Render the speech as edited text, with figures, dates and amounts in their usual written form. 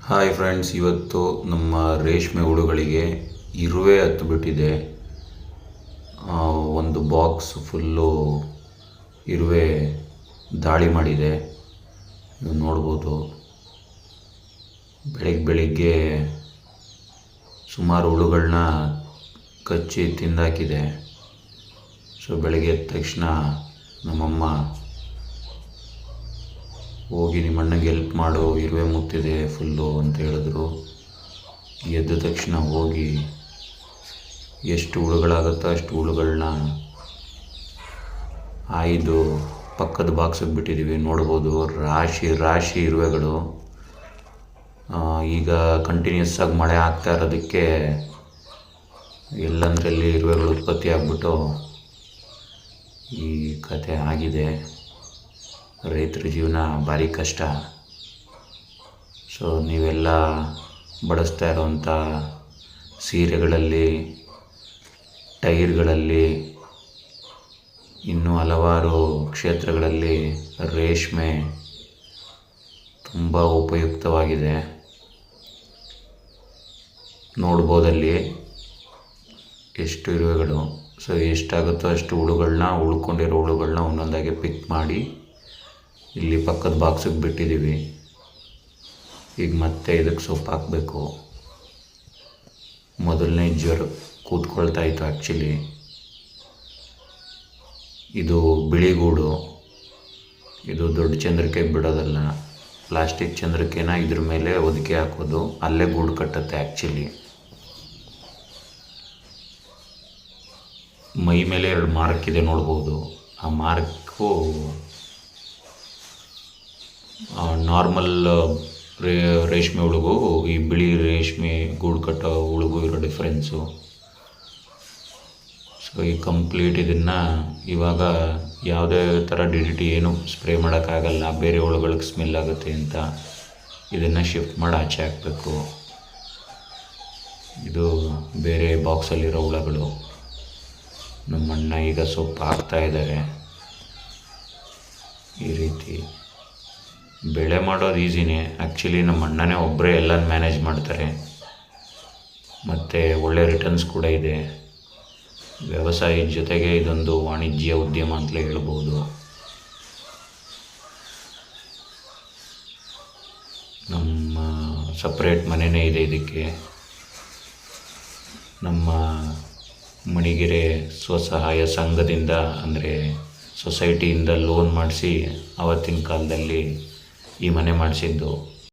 Hi friends, ಇವತ್ತು ನಮ್ಮ ರೇಷ್ಮೆ ಹುಳುಗಳಿಗೆ ಇರುವೆ ಹತ್ತು ಬಿಟ್ಟಿದೆ. ಒಂದು ಬಾಕ್ಸ್ ಫುಲ್ಲು ಇರುವೆ ದಾಳಿ ಮಾಡಿದೆ. ನೀವು ನೋಡ್ಬೋದು, ಬೆಳಿಗ್ಗೆ ಸುಮಾರು ಹುಳುಗಳನ್ನ ಕಚ್ಚಿ ತಿಂದಾಕಿದೆ. ಸೊ ಬೆಳಗ್ಗೆ ಎದ್ದ ತಕ್ಷಣ ನಮ್ಮಮ್ಮ ಹೋಗಿ ನಿಮ್ಮ ಅಣ್ಣಗೆ ಹೆಲ್ಪ್ ಮಾಡು, ಇರುವೆ ಮುತ್ತಿದೆ ಫುಲ್ಲು ಅಂತ ಹೇಳಿದ್ರು. ಎದ್ದ ತಕ್ಷಣ ಹೋಗಿ ಎಷ್ಟು ಹುಳುಗಳಾಗುತ್ತೋ ಅಷ್ಟು ಹುಳುಗಳನ್ನ ಆಯ್ದು ಪಕ್ಕದ ಬಾಕ್ಸಿಗೆ ಬಿಟ್ಟಿದ್ದೀವಿ. ನೋಡ್ಬೋದು, ರಾಶಿ ರಾಶಿ ಇರುವೆಗಳು. ಈಗ ಕಂಟಿನ್ಯೂಸ್ ಆಗಿ ಮಳೆ ಆಗ್ತಾ ಇರೋದಕ್ಕೆ ಎಲ್ಲಂದ್ರಲ್ಲಿ ಇರುವೆಗಳು ಉತ್ಪತ್ತಿ ಆಗಿಬಿಟ್ಟು ಈ ಕತೆ ಆಗಿದೆ. ರೈತರ ಜೀವನ ಭಾರಿ ಕಷ್ಟ. ಸೊ ನೀವೆಲ್ಲ ಬಳಸ್ತಾ ಇರೋವಂಥ ಸೀರೆಗಳಲ್ಲಿ, ಟೈರ್ಗಳಲ್ಲಿ, ಇನ್ನೂ ಹಲವಾರು ಕ್ಷೇತ್ರಗಳಲ್ಲಿ ರೇಷ್ಮೆ ತುಂಬ ಉಪಯುಕ್ತವಾಗಿದೆ. ನೋಡ್ಬೋದಲ್ಲಿ ಎಷ್ಟು ಇರುವೆಗಳು. ಸೊ ಎಷ್ಟಾಗುತ್ತೋ ಅಷ್ಟು ಉಳ್ಕೊಂಡಿರೋ ಹುಳುಗಳನ್ನ ಒಂದೊಂದಾಗಿ ಪಿಕ್ ಮಾಡಿ ಇಲ್ಲಿ ಪಕ್ಕದ ಬಾಕ್ಸಿಗೆ ಬಿಟ್ಟಿದ್ದೀವಿ. ಈಗ ಮತ್ತೆ ಇದಕ್ಕೆ ಸೊಪ್ಪು ಹಾಕಬೇಕು. ಮೊದಲನೇ ಜ್ವರ ಕೂತ್ಕೊಳ್ತಾ ಇತ್ತು. ಆ್ಯಕ್ಚುಲಿ ಇದು ಬಿಳಿಗೂಡು. ಇದು ದೊಡ್ಡ ಚಂದ್ರಿಕೆಗೆ ಬಿಡೋದಲ್ಲ, ಪ್ಲಾಸ್ಟಿಕ್ ಚಂದ್ರಿಕೆನ ಇದ್ರ ಮೇಲೆ ಹೊದಿಕೆ ಹಾಕೋದು, ಅಲ್ಲೇ ಗೂಡು ಕಟ್ಟುತ್ತೆ. ಆ್ಯಕ್ಚುಲಿ ಮೈ ಮೇಲೆ 2 ಮಾರ್ಕ್ ಇದೆ, ನೋಡ್ಬೋದು. ಆ ಮಾರ್ಕು ನಾರ್ಮಲ್ ರೇಷ್ಮೆ ಹುಳುಗೂ ಈ ಬಿಳಿ ರೇಷ್ಮೆ ಗೂಡು ಕಟ್ಟೋ ಹುಳುಗೂ ಇರೋ ಡಿಫ್ರೆನ್ಸು. ಸೊ ಈ ಕಂಪ್ಲೀಟ್ ಇದನ್ನು ಇವಾಗ ಯಾವುದೇ ಥರ DDT ಏನು ಸ್ಪ್ರೇ ಮಾಡೋಕ್ಕಾಗಲ್ಲ, ಬೇರೆ ಹುಳುಗಳಿಗೆ ಸ್ಮೆಲ್ ಆಗುತ್ತೆ ಅಂತ ಇದನ್ನು ಶಿಫ್ಟ್ ಮಾಡಿ ಆಚೆ ಹಾಕಬೇಕು. ಇದು ಬೇರೆ ಬಾಕ್ಸಲ್ಲಿರೋ ಹುಳುಗಳು. ನಮ್ಮಣ್ಣ ಈಗ ಸೊಪ್ಪು ಹಾಕ್ತಾ ಇದ್ದಾರೆ. ಈ ರೀತಿ ಬೆಳೆ ಮಾಡೋದು ಈಸಿನೇ. ಆ್ಯಕ್ಚುಲಿ ನಮ್ಮ ಅಣ್ಣನೇ ಒಬ್ಬರೇ ಎಲ್ಲ ಮ್ಯಾನೇಜ್ ಮಾಡ್ತಾರೆ, ಮತ್ತು ಒಳ್ಳೆ ರಿಟರ್ನ್ಸ್ ಕೂಡ ಇದೆ. ವ್ಯವಸಾಯದ ಜೊತೆಗೆ ಇದೊಂದು ವಾಣಿಜ್ಯ ಉದ್ಯಮ ಅಂತಲೇ ಹೇಳ್ಬೋದು. ನಮ್ಮ ಸಪ್ರೇಟ್ ಮನೆಯೇ ಇದೆ ಇದಕ್ಕೆ. ನಮ್ಮ ಮಣಿಗೆರೆ ಸ್ವಸಹಾಯ ಸಂಘದಿಂದ, ಅಂದರೆ ಸೊಸೈಟಿಯಿಂದ ಲೋನ್ ಮಾಡಿಸಿ ಆವತ್ತಿನ ಕಾಲದಲ್ಲಿ ಈ ಮನೆ ಮಾಡಿಸಿದ್ದು.